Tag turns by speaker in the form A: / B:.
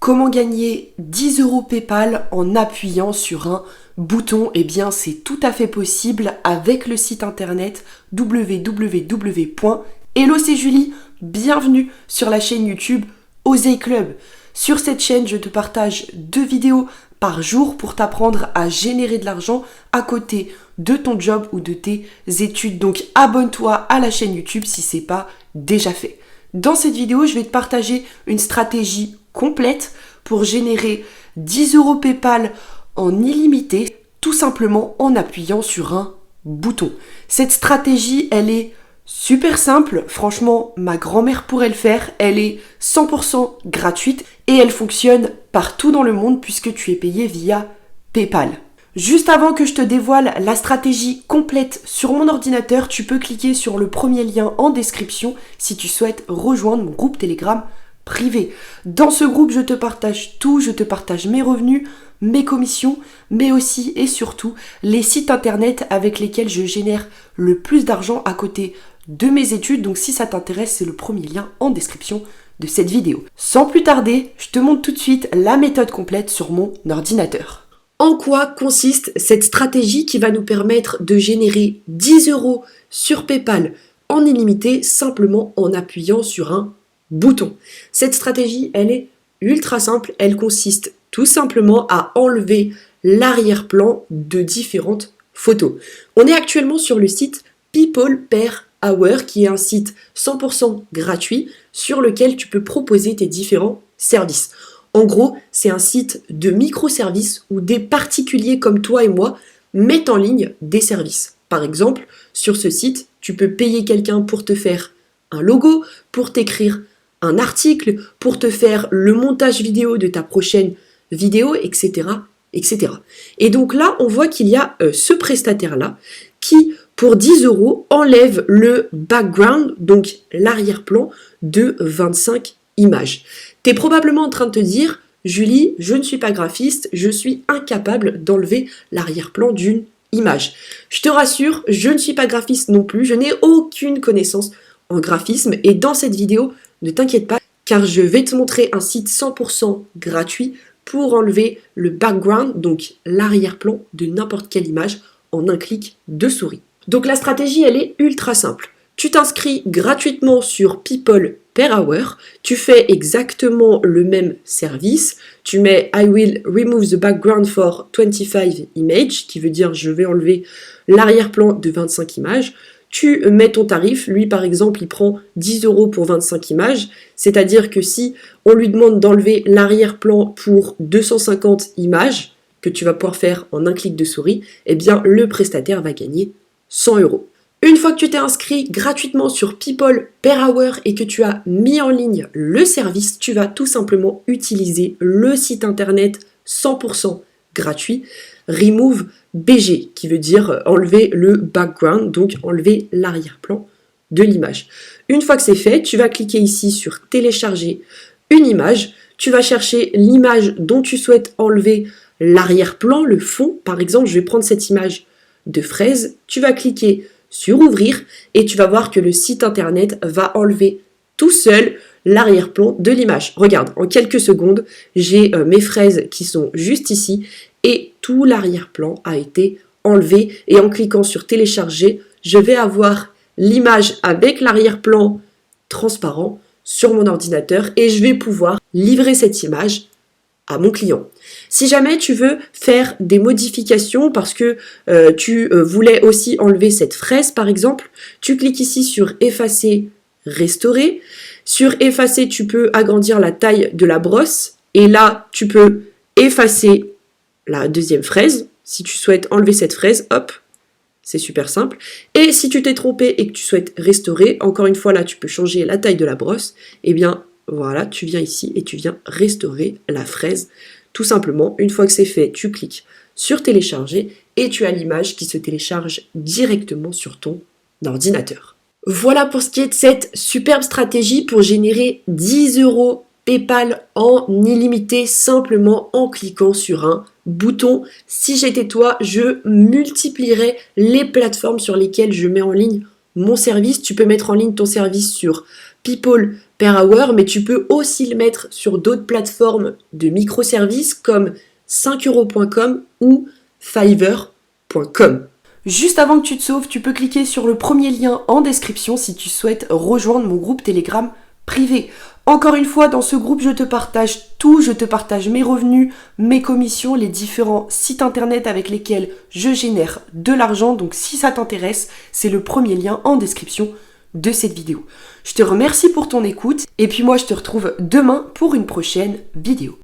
A: Comment gagner 10 euros PayPal en appuyant sur un bouton? Eh bien, c'est tout à fait possible avec le site internet www.hello, c'est Julie. Bienvenue sur la chaîne YouTube Osez Club. Sur cette chaîne, je te partage 2 vidéos par jour pour t'apprendre à générer de l'argent à côté de ton job ou de tes études. Donc, abonne-toi à la chaîne YouTube si ce n'est pas déjà fait. Dans cette vidéo, je vais te partager une stratégie complète pour générer 10 euros PayPal en illimité, tout simplement en appuyant sur un bouton. Cette stratégie, elle est super simple. Franchement, ma grand-mère pourrait le faire. Elle est 100% gratuite et elle fonctionne partout dans le monde puisque tu es payé via PayPal. Juste avant que je te dévoile la stratégie complète sur mon ordinateur, tu peux cliquer sur le premier lien en description si tu souhaites rejoindre mon groupe Telegram privé. Dans ce groupe, je te partage tout, je te partage mes revenus, mes commissions, mais aussi et surtout les sites internet avec lesquels je génère le plus d'argent à côté de mes études. Donc si ça t'intéresse, c'est le premier lien en description de cette vidéo. Sans plus tarder, je te montre tout de suite la méthode complète sur mon ordinateur. En quoi consiste cette stratégie qui va nous permettre de générer 10 euros sur PayPal en illimité simplement en appuyant sur un bouton? Cette stratégie, elle est ultra simple. Elle consiste tout simplement à enlever l'arrière-plan de différentes photos. On est actuellement sur le site People Per Hour, qui est un site 100% gratuit sur lequel tu peux proposer tes différents services. En gros, c'est un site de microservices où des particuliers comme toi et moi mettent en ligne des services. Par exemple, sur ce site, tu peux payer quelqu'un pour te faire un logo, pour t'écrire un article, pour te faire le montage vidéo de ta prochaine vidéo, etc., etc. Et donc là, on voit qu'il y a ce prestataire-là qui, pour 10 euros, enlève le background, donc l'arrière-plan, de 25 images. Tu es probablement en train de te dire, Julie, je ne suis pas graphiste, je suis incapable d'enlever l'arrière-plan d'une image. Je te rassure, je ne suis pas graphiste non plus, je n'ai aucune connaissance en graphisme et dans cette vidéo, ne t'inquiète pas car je vais te montrer un site 100% gratuit pour enlever le background, donc l'arrière-plan de n'importe quelle image en un clic de souris. Donc la stratégie, elle est ultra simple. Tu t'inscris gratuitement sur People Per Hour, tu fais exactement le même service, tu mets I will remove the background for 25 images, qui veut dire je vais enlever l'arrière-plan de 25 images, tu mets ton tarif, lui par exemple il prend 10 euros pour 25 images, c'est-à-dire que si on lui demande d'enlever l'arrière-plan pour 250 images, que tu vas pouvoir faire en un clic de souris, eh bien le prestataire va gagner 100 euros. Une fois que tu t'es inscrit gratuitement sur People Per Hour et que tu as mis en ligne le service, tu vas tout simplement utiliser le site internet 100% gratuit Remove BG, qui veut dire enlever le background, donc enlever l'arrière-plan de l'image. Une fois que c'est fait, tu vas cliquer ici sur télécharger une image, tu vas chercher l'image dont tu souhaites enlever l'arrière-plan, le fond. Par exemple, je vais prendre cette image de fraise, tu vas cliquer sur ouvrir et tu vas voir que le site internet va enlever tout seul l'arrière-plan de l'image. Regarde, en quelques secondes, j'ai mes fraises qui sont juste ici et tout l'arrière-plan a été enlevé et en cliquant sur télécharger, je vais avoir l'image avec l'arrière-plan transparent sur mon ordinateur et je vais pouvoir livrer cette image à mon client. Si jamais tu veux faire des modifications parce que tu voulais aussi enlever cette fraise par exemple, tu cliques ici sur effacer, restaurer. Sur effacer, tu peux agrandir la taille de la brosse et là tu peux effacer la deuxième fraise. Si tu souhaites enlever cette fraise, hop, c'est super simple. Et si tu t'es trompé et que tu souhaites restaurer, encore une fois là tu peux changer la taille de la brosse, et bien voilà, tu viens ici et tu viens restaurer la fraise. Tout simplement, une fois que c'est fait, tu cliques sur télécharger et tu as l'image qui se télécharge directement sur ton ordinateur. Voilà pour ce qui est de cette superbe stratégie pour générer 10 euros PayPal en illimité simplement en cliquant sur un bouton. Si j'étais toi, je multiplierais les plateformes sur lesquelles je mets en ligne mon service. Tu peux mettre en ligne ton service sur People per hour, mais tu peux aussi le mettre sur d'autres plateformes de microservices comme 5euros.com ou Fiverr.com. Juste avant que tu te sauves, tu peux cliquer sur le premier lien en description si tu souhaites rejoindre mon groupe Telegram privé. Encore une fois, dans ce groupe, je te partage tout, je te partage mes revenus, mes commissions, les différents sites internet avec lesquels je génère de l'argent. Donc si ça t'intéresse, c'est le premier lien en description de cette vidéo. Je te remercie pour ton écoute et puis moi je te retrouve demain pour une prochaine vidéo.